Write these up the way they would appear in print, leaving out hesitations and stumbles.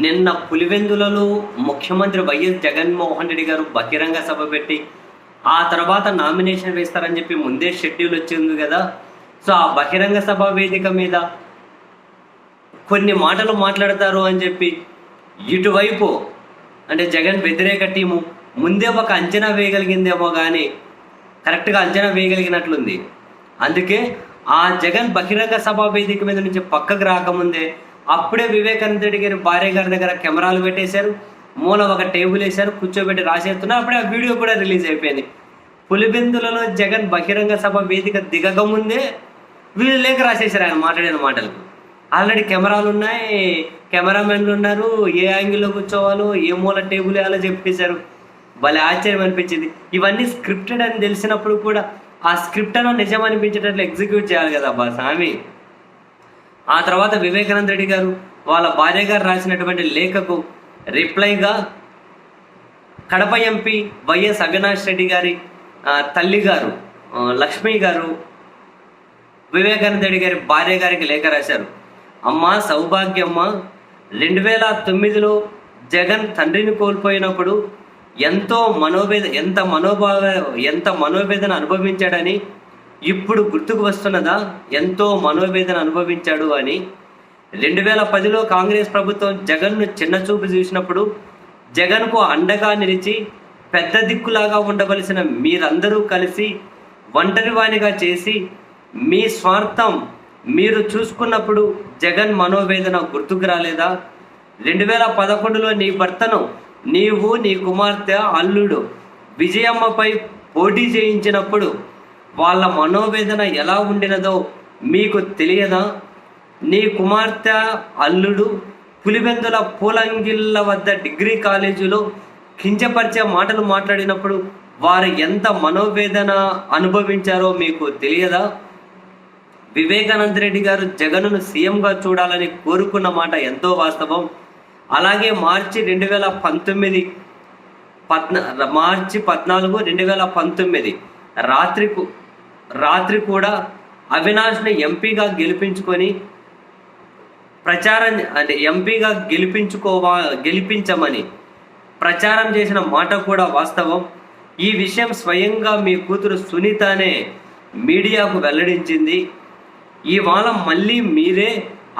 నిన్న పులివెందులలో ముఖ్యమంత్రి వైఎస్ జగన్మోహన్ రెడ్డి గారు బహిరంగ సభ పెట్టి ఆ తర్వాత నామినేషన్ వేస్తారని చెప్పి ముందే షెడ్యూల్ వచ్చింది కదా. సో ఆ బహిరంగ సభ వేదిక మీద కొన్ని మాటలు మాట్లాడతారు అని చెప్పి ఇటువైపు అంటే జగన్ వ్యతిరేక టీము ముందే ఒక అంచనా వేయగలిగిందేమో కానీ కరెక్ట్గా అంచనా వేయగలిగినట్లుంది. అందుకే ఆ జగన్ బహిరంగ సభ వేదిక మీద నుంచి పక్కకు రాకముందే అప్పుడే వివేకానంద రెడ్డి గారి భార్య గారి దగ్గర కెమెరాలు పెట్టేశారు, మూల ఒక టేబుల్ వేశారు, కూర్చోబెట్టి రాసేస్తున్నారు. అప్పుడే ఆ వీడియో కూడా రిలీజ్ అయిపోయింది. పులిబెందులలో జగన్ బహిరంగ సభ వేదిక దిగకముందే వీళ్ళు లేఖ రాసేశారు ఆయన మాట్లాడిన మాటలకు. ఆల్రెడీ కెమెరాలు ఉన్నాయి, కెమెరామెన్లు ఉన్నారు, ఏ యాంగిల్లో కూర్చోవాలో ఏ మూల టేబుల్ వేయాలో చెప్పేశారు. భలే ఆశ్చర్యం అనిపించింది. ఇవన్నీ స్క్రిప్టెడ్ అని తెలిసినప్పుడు కూడా ఆ స్క్రిప్ట్ అన్న నిజం అనిపించేటట్లు ఎగ్జిక్యూట్ చేయాలి కదా అబ్బా స్వామి. ఆ తర్వాత వివేకానంద రెడ్డి గారు వాళ్ళ భార్య గారు రాసినటువంటి లేఖకు రిప్లైగా కడప ఎంపీ వైఎస్ అవినాష్ రెడ్డి గారి తల్లి గారు లక్ష్మి గారు వివేకానంద రెడ్డి గారి భార్య గారికి లేఖ రాశారు. అమ్మ సౌభాగ్యమ్మ, 2009లో జగన్ తండ్రిని కోల్పోయినప్పుడు ఎంత మనోవేదన అనుభవించాడని ఇప్పుడు గుర్తుకు వస్తున్నదా? ఎంతో మనోవేదన అనుభవించాడు అని. 2010లో కాంగ్రెస్ ప్రభుత్వం జగన్ను చిన్నచూపు చూసినప్పుడు జగన్కు అండగా నిలిచి పెద్ద దిక్కులాగా ఉండవలసిన మీరందరూ కలిసి ఒంటరివాణిగా చేసి మీ స్వార్థం మీరు చూసుకున్నప్పుడు జగన్ మనోవేదన గుర్తుకు రాలేదా? 2011లో నీ భర్తను నీవు నీ కుమార్తె అల్లుడు విజయమ్మపై పోటీ చేయించినప్పుడు వాళ్ళ మనోవేదన ఎలా ఉండినదో మీకు తెలియదా? నీ కుమార్తె అల్లుడు పులివెందుల పూలంగిళ్ళ వద్ద డిగ్రీ కాలేజీలో కించపరిచే మాటలు మాట్లాడినప్పుడు వారు ఎంత మనోవేదన అనుభవించారో మీకు తెలియదా? వివేకానంద రెడ్డి గారు జగన్ను సీఎంగా చూడాలని కోరుకున్న మాట ఎంతో వాస్తవం. అలాగే మార్చి 14, 2019 రాత్రి కూడా అవినాష్ని ఎంపీగా గెలిపించుకొని ఎంపీగా గెలిపించమని ప్రచారం చేసిన మాట కూడా వాస్తవం. ఈ విషయం స్వయంగా మీ కూతురు సునీతనే మీడియాకు వెల్లడించింది. ఇవాళ మళ్ళీ మీరే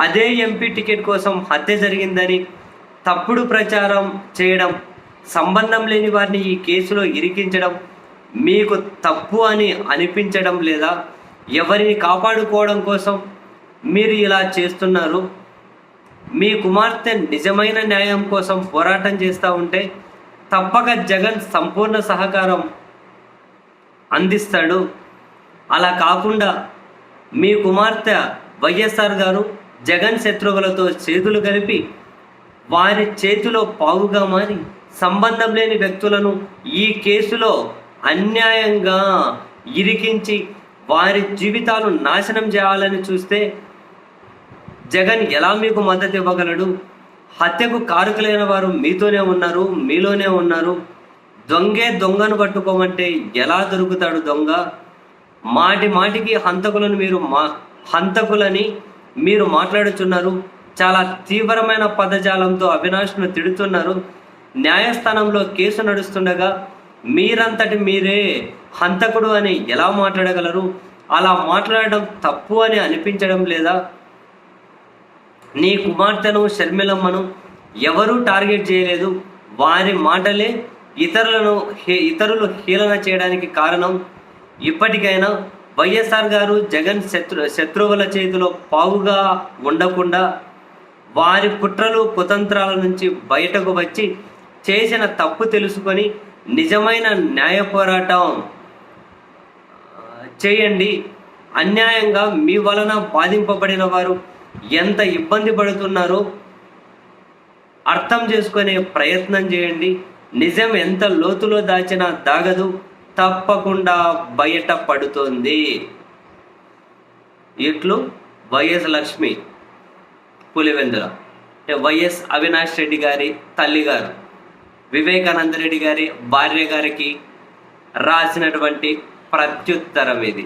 అదే ఎంపీ టికెట్ కోసం హత్య జరిగిందని తప్పుడు ప్రచారం చేయడం, సంబంధం లేని వారిని ఈ కేసులో ఇరికించడం మీకు తప్పు అని అనిపించడం లేదా? ఎవరిని కాపాడుకోవడం కోసం మీరు ఇలా చేస్తున్నారు? మీ కుమార్తె నిజమైన న్యాయం కోసం పోరాటం చేస్తూ ఉంటే తప్పక జగన్ సంపూర్ణ సహకారం అందిస్తాడు. అలా కాకుండా మీ కుమార్తె వైఎస్ఆర్ గారు జగన్ శత్రువులతో చేతులు కలిపి వారి చేతిలో పావుగా మారి సంబంధం లేని వ్యక్తులను ఈ కేసులో అన్యాయంగా ఇరికించి వారి జీవితాలు నాశనం చేయాలని చూస్తే జగన్ ఎలా మీకు మద్దతు ఇవ్వగలడు? హత్యకు కారకులైన వారు మీలోనే ఉన్నారు. దొంగను పట్టుకోమంటే ఎలా దొరుకుతాడు దొంగ? మాటికి హంతకులని మీరు మాట్లాడుతున్నారు. చాలా తీవ్రమైన పదజాలంతో అవినాష్ను తిడుతున్నారు. న్యాయస్థానంలో కేసు నడుస్తుండగా మీరంతటి మీరే హంతకుడు అని ఎలా మాట్లాడగలరు? అలా మాట్లాడడం తప్పు అని అనిపించడం లేదా? నీ కుమార్తెను షర్మిలమ్మను ఎవరూ టార్గెట్ చేయలేదు. వారి మాటలే ఇతరులు హీలన చేయడానికి కారణం. ఇప్పటికైనా వైఎస్ఆర్ గారు జగన్ శత్రువుల చేతిలో పావుగా ఉండకుండా వారి కుట్రలు కుతంత్రాల నుంచి బయటకు వచ్చి చేసిన తప్పు తెలుసుకొని నిజమైన న్యాయ పోరాటం చేయండి. అన్యాయంగా మీ వలన బాధింపబడిన వారు ఎంత ఇబ్బంది పడుతున్నారో అర్థం చేసుకునే ప్రయత్నం చేయండి. నిజం ఎంత లోతులో దాచినా దాగదు, తప్పకుండా బయట పడుతుంది. ఇట్లు వైఎస్ లక్ష్మి పులివెందుల, వైఎస్ అవినాష్ రెడ్డి గారి తల్లి గారు వివేకానంద రెడ్డి గారి భార్య గారికి రాసినటువంటి ప్రత్యుత్తరం ఇది.